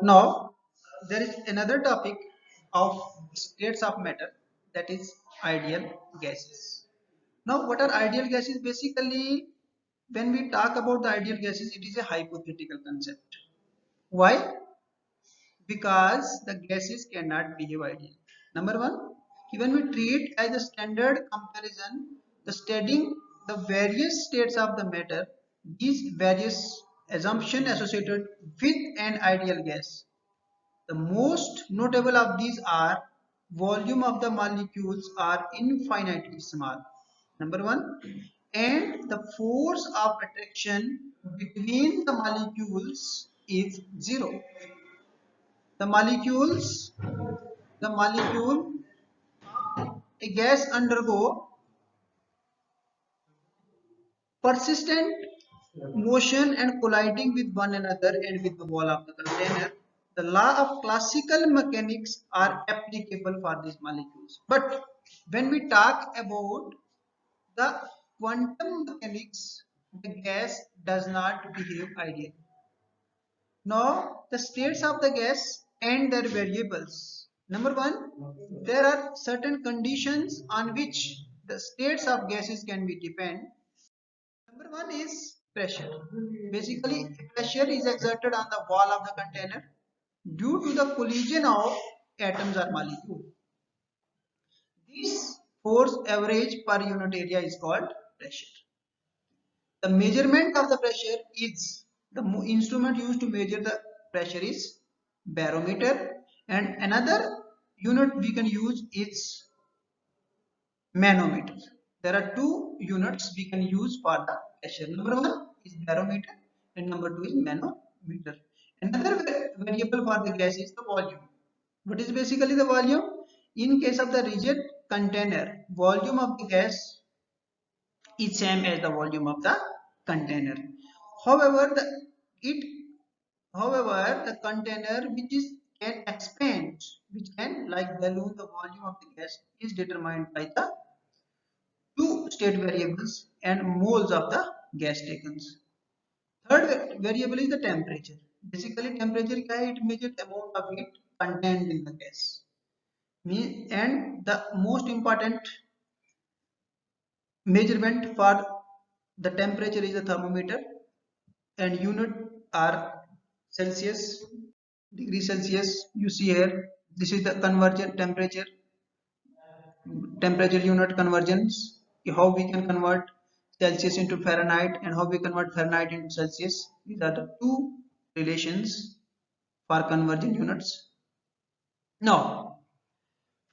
Now, there is another topic of states of matter, that is ideal gases. Now, what are ideal gases? Basically, when we talk about the ideal gases, it is a hypothetical concept. Why? Because the gases cannot behave ideally. Number one, when we treat as a standard comparison, the studying the various states of the matter, these various assumptions associated with an ideal gas. The most notable of these are volume of the molecules are infinitely small. Number one, and the force of attraction between the molecules is zero. The molecules, the molecule, a gas undergo persistent motion and colliding with one another and with the wall of the container. The law of classical mechanics are applicable for these molecules. But when we talk about the quantum mechanics, the gas does not behave ideally. Now, the states of the gas and their variables. Number one, there are certain conditions on which the states of gases can be depend. Number one is pressure. Basically, pressure is exerted on the wall of the container due to the collision of atoms or molecules. This force average per unit area is called pressure. The measurement of the pressure is the instrument used to measure the pressure is barometer, and another unit we can use is manometer. There are two units we can use for the pressure. Number one is barometer and number two is manometer. Another variable for the gas is the volume. What is basically the volume? In case of the rigid container, volume of the gas is same as the volume of the container. However, it the container which is can expand, which can like balloon the volume of the gas is determined by the two state variables and moles of the gas taken. Third variable is the temperature. Basically, temperature क्या है? It measures the amount of heat contained in the gas. And the most important measurement for the temperature is the thermometer, and unit are Celsius, degree Celsius. You see here, this is the conversion temperature unit conversions. How we can convert Celsius into Fahrenheit and how we convert Fahrenheit into Celsius. These are the two relations for conversion units. Now,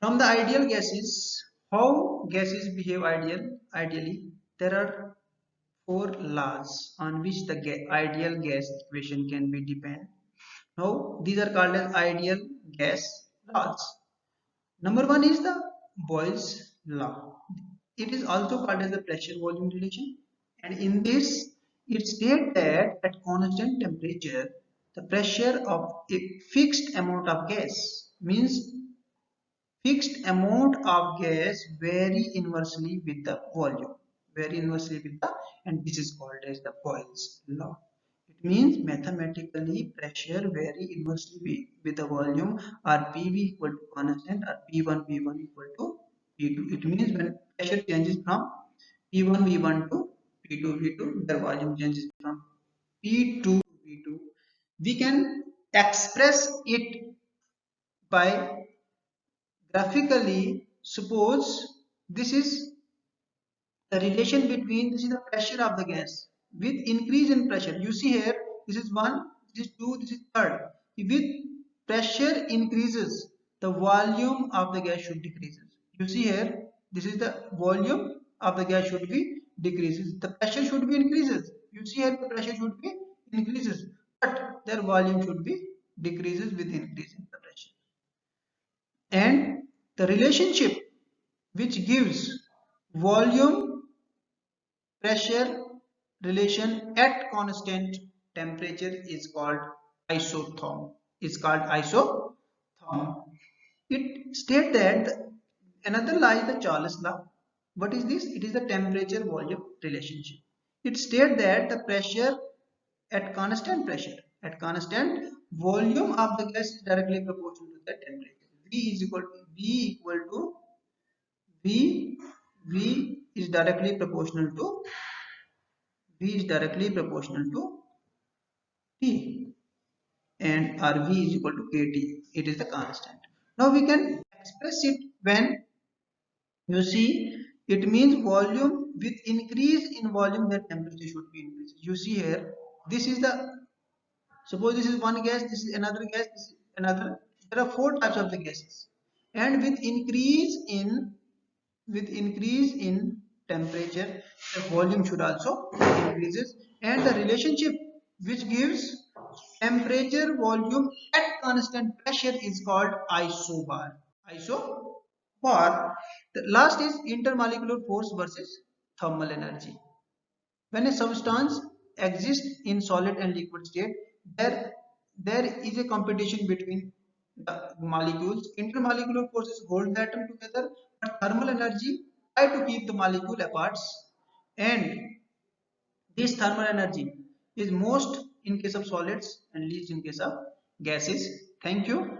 from the ideal gases, how gases behave ideally, there are four laws on which the ideal gas equation can be depend. Now, these are called as ideal gas laws. Number one is the Boyle's law. It is also called as the pressure volume relation, and in this it states that at constant temperature the pressure of a fixed amount of gas means fixed amount of gas vary inversely with the volume, vary inversely with the, and this is called as the Boyle's law. It means mathematically pressure vary inversely with the volume, or PV equal to constant or P1 V1 equal to P2. It means when pressure changes from P1 V1 to P2 V2, the volume changes from P2 to V2. We can express it by graphically. Suppose this is the relation between, this is the pressure of the gas with increase in pressure. You see here, this is 1, this is 2, this is 3rd. With pressure increases, the volume of the gas should decreases. You see here, this is the volume of the gas should be decreases, the pressure should be increases. You see here, the pressure should be increases, but their volume should be decreases with increase in the pressure. And the relationship which gives volume pressure relation at constant temperature is called isotherm. Is called isotherm. It states that another law is the Charles law. What is this? It is the temperature volume relationship. It states that the pressure at constant volume of the gas is directly proportional to the temperature. V is directly proportional to T, and RV is equal to KT. It is the constant. Now we can express it when you see it means volume with increase in volume, the temperature should be increased. You see here, this is the, suppose this is one gas, this is another gas, this is another. There are four types of the gases, and with increase in temperature, the volume should also increases, and the relationship which gives temperature volume at constant pressure is called isobar. Isobar. The last is intermolecular force versus thermal energy. When a substance exists in solid and liquid state, there is a competition between the molecules. Intermolecular forces hold the atom together, but thermal energy try to keep the molecule apart. And this thermal energy is most in case of solids and least in case of gases. Thank you.